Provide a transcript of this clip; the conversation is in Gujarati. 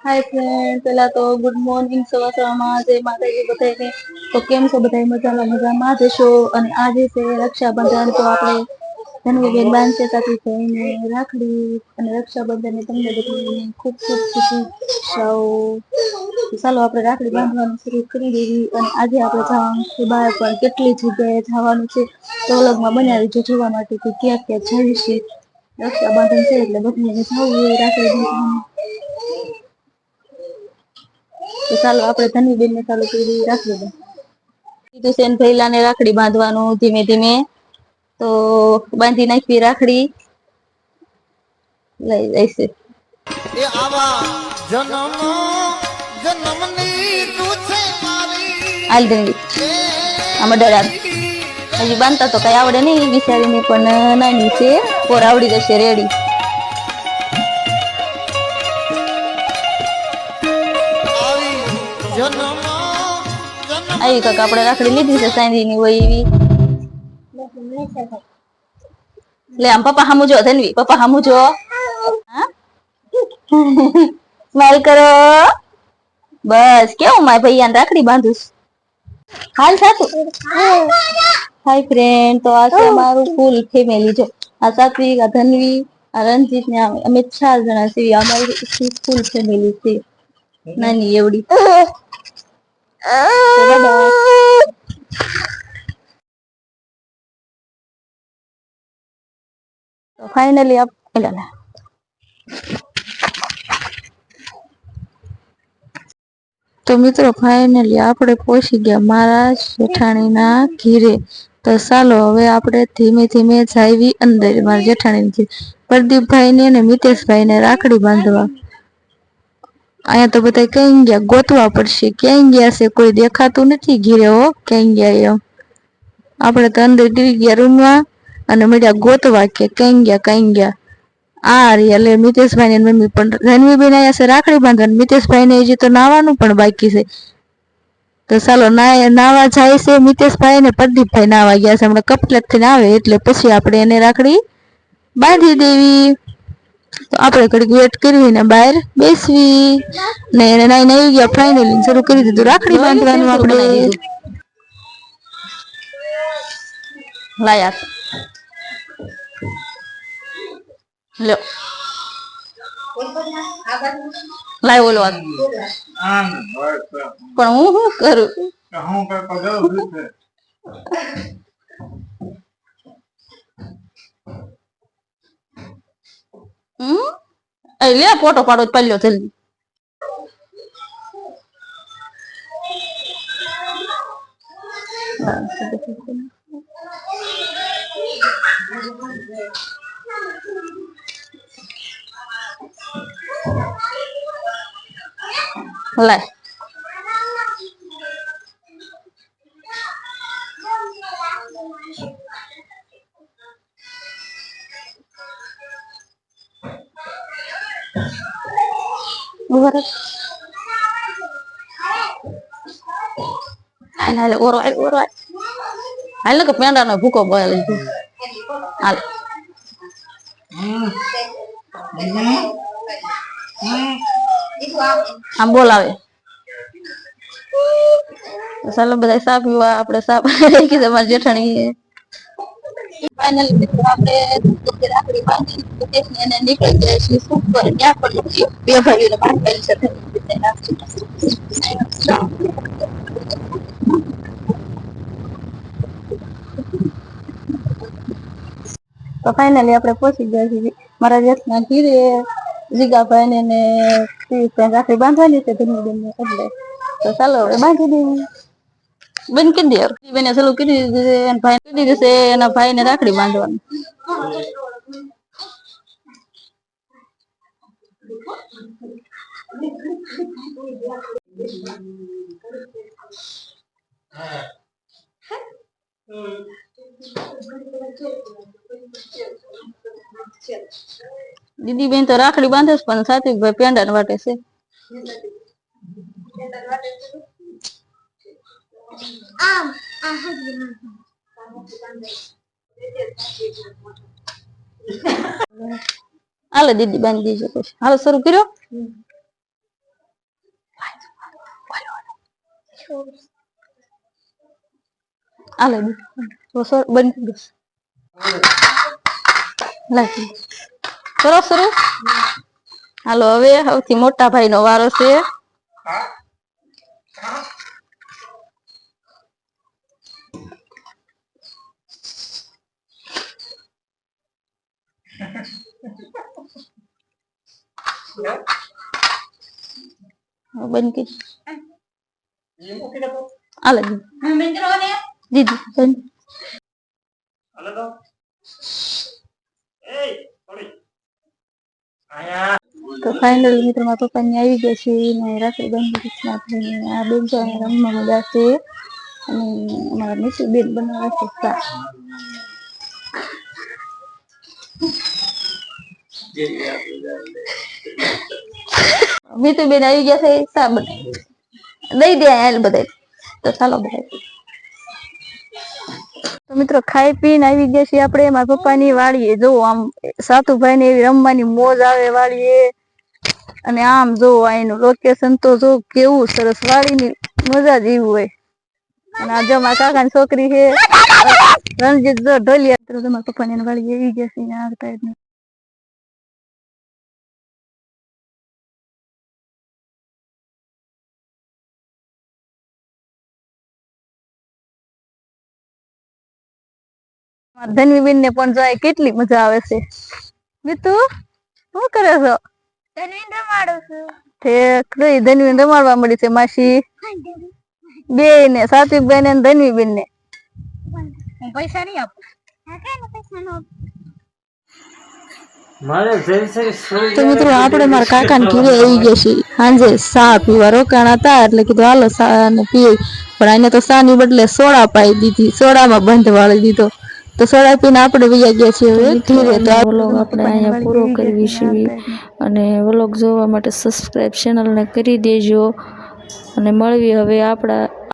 हाय फ्रेंड, पहला तो गुड मॉर्निंग सवा सवाરમાં જય માતાજી બધાને। તો કેમ છો બધા? મજામાં જશો। અને આજે છે રક્ષાબંધન, તો આપણે ધનવીબેન બાંધશેતાથી થઈને રાખડી અને રક્ષાબંધન તમને બધાને ખૂબ ખૂબ શુભેચ્છાઓ। ચાલો આપણે રાખડી બાંધવાનું શરૂ કરી દેવી। અને આજે આપણે જવાનું છે બહાર, પણ કેટલી જગ્યાએ જવાનું છે તો વ્લોગમાં બનાવી જો જોવા માટે કે ક્યાં ક્યાં જવું છે। રક્ષાબંધન છે એટલે બધાને જવું હોય રાખડી બાંધવાનું। તો ચાલો આપણે ધનવીબેન ને ચાલુ કરી રાખડી બાંધવાનું। કીધું છે ને ભૈલાને રાખડી બાંધવાનું ધીમે ધીમે, તો બાંધી નાખવી રાખડી। લઈ જઈશે એ આવા જન્મ જન્મની તું છે મારી હાલ ધનવી આમાં ડરા હજી બાંધતા તો કઈ આવડે નહીં બિચારીને, પણ નાની છે પોર આવડી જશે રેડી। આવી કાક આપણે રાખડી લીધી છે ચાંદીની હોય એવી। લે આમ પપ્પા સામું જો ધનવી, પપ્પા સામું જો, સ્માઈલ કરો બસ। કેવું માય ભૈયાને રાખડી બાંધું હાલ સાચું। હાય ફ્રેન્ડ, તો આ છે અમારું ફૂલ ફેમિલી। જો આ સાત્વિક, આ ધનવી, આ રંજીત ને અમે 4 જણા છીએ। અમારી ફૂલ ફેમિલી છે નાની એવડી। તો ફાઇનલી તો મિત્રો ફાઇનલી આપણે પહોંચી ગયા મારા જેઠાણીના ઘીરે। તો ચાલો હવે આપણે ધીમે ધીમે જાવી અંદર મારા જેઠાણી પ્રદીપભાઈ ને અને મિતેશભાઈ ને રાખડી બાંધવા। અહીંયા તો બધા કઈ ગયા ગોતવા પડશે, ક્યાંય ગયા છે કોઈ દેખાતું નથી ઘીરે। હો ક્યાંય ગયા એમ આપણે તો અંદર ગીરી ગયા રૂમમાં અને મળ્યા ગોતવા કે કઈ ગયા। આ રે મિતેશભાઈ ને મમ્મી પણ રણવીબેન આયા છે રાખડી બાંધવા, મિતેશભાઈ ને હજી તો નાવાનું પણ બાકી છે। તો ચાલો નાવા જાય છે મિતેશભાઈ ને પ્રદીપભાઈ નાવા ગયા છે, હમણાં કપલેટ થઈને આવે એટલે પછી આપણે એને રાખડી બાંધી દેવી। તો આપણે ઘડીક વેટ કરવી ને બહાર બેસવી ને એને નાઈને આવી ગયા। ફાઇનલી શરૂ કરી દીધું રાખડી બાંધવાનું આપણે। લાયા લ્યો લાય ઓલો પણ હું શું કરું? લે ફોટો પાડો પાડ્યો જલ્દી। લાય હાલ ઓરો હાલ કે પેંડા નો ભૂકો બોલે હાલ આમ બોલાવે। ચાલો બધા સા પીવા, આપણે સા કીધું અમારી જેઠાણી ફાઇનલી આપણે રાખડી બાંધી એને નીકળી જાય છે સુપર ત્યાં પણ બે ભાઈઓને બાંધેલી છે। તો ફાઇનલી આપણે પહોંચી ગયા છીએ મારા જેઠના ઘીરે। જીગાભાઈ ને રાખડી બાંધવાની છે ધનવીબેન ને એટલે તો ચાલો હવે બાંધી દેવી। બેન કરી દે બેને ચાલુ કરી દીધું, ભાઈ કરી દીધું છે એના ભાઈ ને રાખડી બાંધવાની। દીદી બેન તો રાખડી બાંધે છે પણ સાત્વિકભાઈ પેંડા વાટે છે। હાલો દીદી બાંધી દીજો પછી હાલો શરૂ કર્યો। આલે બંધ કરી દો લાગી કરો શરૂ હાલો હવે સૌથી મોટા ભાઈ નો વારો છે બંધ કરી આલે દીદી બંધ તો ફાઇનલ મિત્રો મારા પપ્પાની આવી ગયા છે ને રાખડી બાંધી દીધી આ બેન તો અમે રમવા મજા છે અને અમારા નીચે બેન બનાવે છે ચા મીતુ બેન આવી ગયા છે ચા બનાવી દઈ દે હાલ બધા તો ચાલો બધા તો મિત્રો ખાઈ પીને આવી ગયા છીએ આપણે મારા પપ્પાની વાડીએ જો આમ સાતુભાઈ ને એવી રમવાની મોજ આવે વાડીએ અને આમ જો અહીંનું લોકેશન તો જો કેવું સરસ વાડીની મજા જ એવી હોય અને આ જો મારા કાકાની છોકરી છે રણજીત જો ઢોલિયા તો મારા પપ્પાની વાડી આવી ગયા છે આ સાઈડ ધનવીબેન ને પણ જાય કેટલી મજા આવે છે મિતુ શું કરે છો ધનવીન રમાડું છું ઠીક જોઈ ધનવીન રમાડવા મળી છે માસી બે ને સાત્વિકબેન ને ધનવીબેન ને પૈસા નહીં આપું તો મિત્રો આપણે મારા કાકા ને ઘરે આવી ગયા છીએ સાંજે ચા પીવા રોકાણા હતા એટલે કીધું હાલો ચા ને પીએ પણ આને તો ચા ની બદલે સોડા પાઈ દીધી સોડામાં બંધ વાળી દીધો તો સોડા પીને આપણે વયા ગયા છીએ હવે ધીરે તો આ વ્લોગ આપણે અહીંયા પૂરો કરવી છીએ અને વ્લોગ જોવા માટે સબસ્ક્રાઇબ ચેનલને કરી દેજો અને મળવી હવે આપણા